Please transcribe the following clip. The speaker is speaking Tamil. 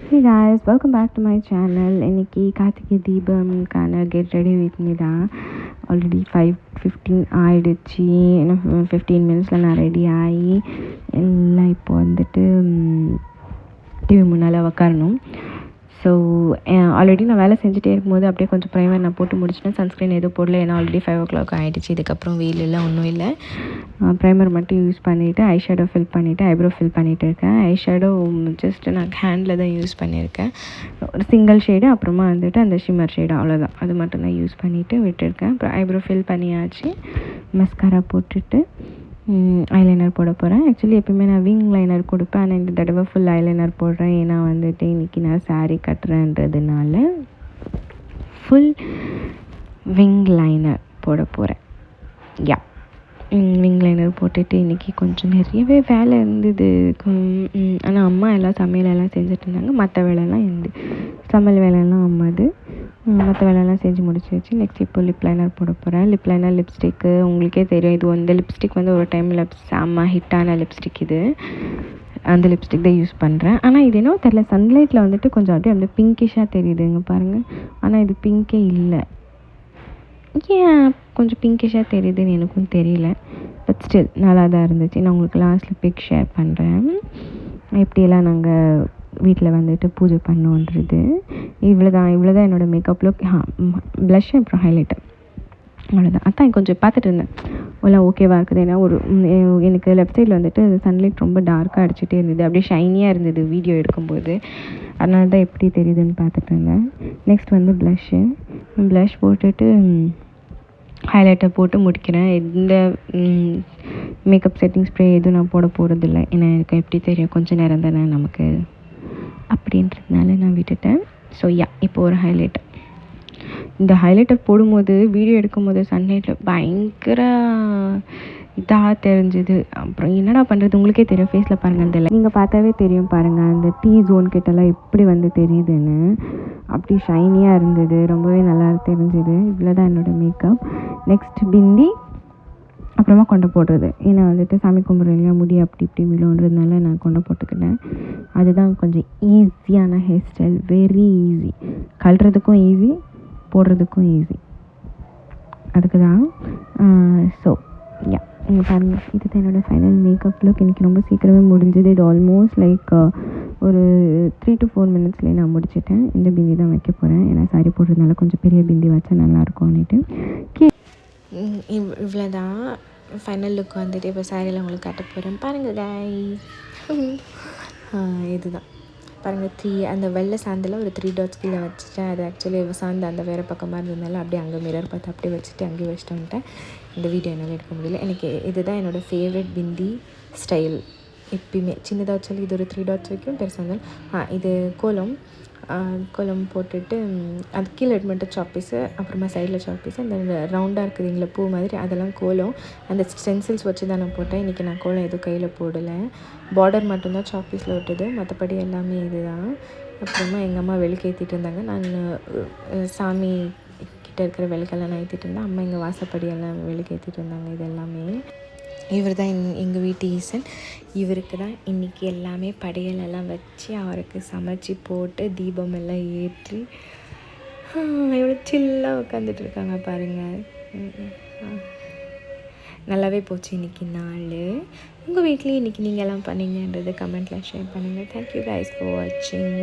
Hey guys, welcome back to my channel. இன்னைக்கு கார்த்திகை தீபம்கான கெட் ரெடி வித் மீ தான். ஆல்ரெடி 5:15 ஆயிடுச்சு. இன்னும் 15 மினிட்ஸில் நான் ரெடி ஆகி எல்லாம் இப்போ வந்துட்டு டிவி முன்னால் உக்காரணும். ஸோ ஆல்ரெடி நான் வேலை செஞ்சுட்டே இருக்கும்போது அப்படியே கொஞ்சம் ப்ரைமர் நான் போட்டு முடிச்சிட்டேன். சன்ஸ்க்ரீன் எதுவும் போடல, ஏன்னா ஆல்ரெடி 5 o'clock ஆகிடுச்சு. இதுக்கப்புறம் வெயில் எல்லாம் ஒன்றும் இல்லை. ப்ரைமர் மட்டும் யூஸ் பண்ணிவிட்டு ஐ ஷேடோ ஃபில் பண்ணிவிட்டு ஐப்ரோ ஃபில் பண்ணிகிட்டு இருக்கேன். ஐ ஷேடோ ஜஸ்ட் நான் ஹேண்டில் தான் யூஸ் பண்ணியிருக்கேன். ஒரு சிங்கிள் ஷேடு, அப்புறமா வந்துட்டு அந்த ஷிம்மர் ஷேடு, அவ்வளோதான். அது மட்டும் தான் யூஸ் பண்ணிவிட்டு விட்டுருக்கேன். அப்புறம் ஐப்ரோ ஃபில் பண்ணியாச்சு. மஸ்காரா போட்டுட்டு ஐலைனர் போட போகிறேன். ஆக்சுவலி எப்போயுமே நான் விங் லைனர் கொடுப்பேன், ஆனால் இந்த தடவை ஃபுல் ஐலைனர் போடுறேன். ஏன்னா வந்துட்டு இன்றைக்கி நான் சாரீ கட்டுறேன்றதுனால ஃபுல் விங் லைனர் போட போகிறேன். யா, விங் லைனர் போட்டுட்டு இன்றைக்கி கொஞ்சம் நிறையவே வேலை இருந்தது. ஆனால் அம்மா எல்லாம் சமையலெல்லாம் செஞ்சுட்டு இருந்தாங்க. மற்ற வேலைலாம் இருந்து சமையல் வேலையெல்லாம் அம்மாது. மற்ற வேலையெல்லாம் செஞ்சு முடிச்சாச்சு. நெக்ஸ்ட் இப்போ லிப் லைனர் போட போகிறேன். லிப் லைனர் லிப்ஸ்டிக்கு உங்களுக்கே தெரியும். இது இந்த லிப்ஸ்டிக் வந்து ஒரு டைமில் செம்ம ஹிட்டான லிப்ஸ்டிக். இது அந்த லிப்ஸ்டிக் தான் யூஸ் பண்ணுறேன். ஆனால் இது என்னவோ தெரியல, சன்லைட்டில் வந்துட்டு கொஞ்சம் அப்படியே அந்த பிங்கிஷாக தெரியுதுங்க பாருங்கள். ஆனால் இது பிங்கே இல்லை. ஏன் கொஞ்சம் பிங்கிஷாக தெரியுதுன்னு எனக்கும் தெரியல. பட் ஸ்டில் நல்லா தான் இருந்துச்சு. நான் உங்களுக்கு லாஸ்ட்டில் பிக் ஷேர் பண்ணுறேன், எப்படியெல்லாம் நாங்கள் வீட்டில் வந்துட்டு பூஜை பண்ணோன்றது. இவ்வளோ தான் என்னோடய மேக்கப் லுக். ப்ளஷ் அப்புறம் ஹைலைட்டர், அவ்வளோதான். அதான் கொஞ்சம் பார்த்துட்டு இருந்தேன், எல்லாம் ஓகேவாக இருக்குது. ஏன்னா எனக்கு லெஃப்ட் சைடில் வந்துட்டு சன்லைட் ரொம்ப டார்க்காக அடிச்சுட்டே இருந்தது, அப்படியே ஷைனியாக இருந்தது வீடியோ எடுக்கும்போது. அதனால தான் எப்படி தெரியுதுன்னு பார்த்துட்டு இருந்தேன். நெக்ஸ்ட் வந்து ப்ளஷ் போட்டுட்டு ஹைலைட்டர் போட்டு முடிக்கிறேன். எந்த மேக்கப் செட்டிங் ஸ்ப்ரே எதுவும் நான் போட போகிறதில்ல, ஏன்னா எனக்கு எப்படி தெரியும் கொஞ்சம் நேரம் தானே நமக்கு அப்படின்றதுனால நான் விட்டுட்டேன். ஸோ இப்போ ஒரு ஹைலைட்டர். இந்த ஹைலைட்டர் போடும்போது வீடியோ எடுக்கும்போது சன்லைட்டில் பயங்கர இதாக தெரிஞ்சுது. அப்புறம் என்னடா பண்ணுறது, உங்களுக்கே தெரியும், ஃபேஸில் பாருங்கள், அந்த நீங்கள் பார்த்தாவே தெரியும் பாருங்கள், அந்த டீ ஜோன் கிட்டலாம் எப்படி வந்து தெரியுதுன்னு. அப்படி ஷைனியாக இருந்தது, ரொம்பவே நல்லா தெரிஞ்சுது. இவ்வளோ தான் என்னோடய மேக்கப். நெக்ஸ்ட் பிந்தி, அப்புறமா கொண்டை போடுறது. ஏன்னா வந்துட்டு சாமி கும்பிட்ற இல்லையா, முடி அப்படி இப்படி விழுன்றதுனால நான் கொண்டை போட்டுக்கிட்டேன். அதுதான் கொஞ்சம் ஈஸியான ஹேர் ஸ்டைல், வெரி ஈஸி. கழுறதுக்கும் ஈஸி, போடுறதுக்கும் ஈஸி. அதுக்கு தான். ஸோ இங்கே பாருங்கள், இது தான் என்னோடய ஃபைனல் மேக்கப் லுக். எனக்கு ரொம்ப சீக்கிரமே முடிஞ்சது. இது ஆல்மோஸ்ட் லைக் ஒரு 3 to 4 மினிட்ஸ்லேயே நான் முடிச்சிட்டேன். இந்த பிந்தி தான் வைக்க போகிறேன், ஏன்னா சாரி போடுறதுனால கொஞ்சம் பெரிய பிந்தி வச்சா நல்லாயிருக்கும்னுட்டு. இவ்வளோ தான் ஃபைனல் லுக் வந்துட்டு இப்போ சாரியில் உங்களுக்கு காட்ட போகிறேன். பாருங்கள் கைஸ், இதுதான் பாருங்கள். அந்த வெள்ளை சாந்தில் ஒரு 3 dots கீழே வச்சுட்டேன். அது ஆக்சுவலி சாந்து அந்த வேறு பக்கமாக இருந்ததுனால அப்படியே அங்கே மிரர் பார்த்து அப்படியே வச்சுட்டு அங்கேயே வச்சுட்டு வந்துட்டேன். இந்த வீடியோ என்னால் எடுக்க முடியல. எனக்கு இதுதான் என்னோடய ஃபேவரட் பிந்தி ஸ்டைல். எப்பயுமே சின்னதாக வச்சாலும் இது ஒரு 3 dots வைக்கும், பெருசாக இருந்தாலும். இது கோலம் போட்டுட்டு அது கீழே மட்டும் சாப்பீஸு, அப்புறமா சைடில் சாப்பீஸு, அந்த ரவுண்டாக இருக்குதுங்களா பூ மாதிரி, அதெல்லாம் கோலம். அந்த ஸ்டென்சில்ஸ் வச்சு தான் நான் போட்டேன். இன்றைக்கி நான் கோலம் எதுவும் கையில் போடலை. பார்டர் மட்டும்தான் சாப்பீஸில் விட்டுது, மற்றபடி எல்லாமே இது தான். அப்புறமா எங்கள் அம்மா விளக்கேற்றிட்டு இருந்தாங்க. நான் சாமி கிட்டே இருக்கிற விளக்கெல்லாம் நான் ஏற்றிட்டு இருந்தேன். அம்மா எங்கள் வாசப்படியெல்லாம் விளக்கேற்றிட்டு இருந்தாங்க. இது எல்லாமே இவர் தான் எங்கள் வீட்டு ஈசன். இவருக்கு தான் இன்றைக்கி எல்லாமே படையலெல்லாம் வச்சு அவருக்கு சமைச்சி போட்டு தீபம் எல்லாம் ஏற்றி எவ்வளோ சில்லாக உட்காந்துட்டு இருக்காங்க பாருங்கள். நல்லாவே போச்சு இன்றைக்கி நாள். உங்கள் வீட்லேயும் இன்றைக்கி நீங்கள் எல்லாம் பண்ணீங்கன்றது கமெண்ட்டில் ஷேர் பண்ணுங்கள். தேங்க்யூ கைஸ் ஃபார் வாட்சிங்.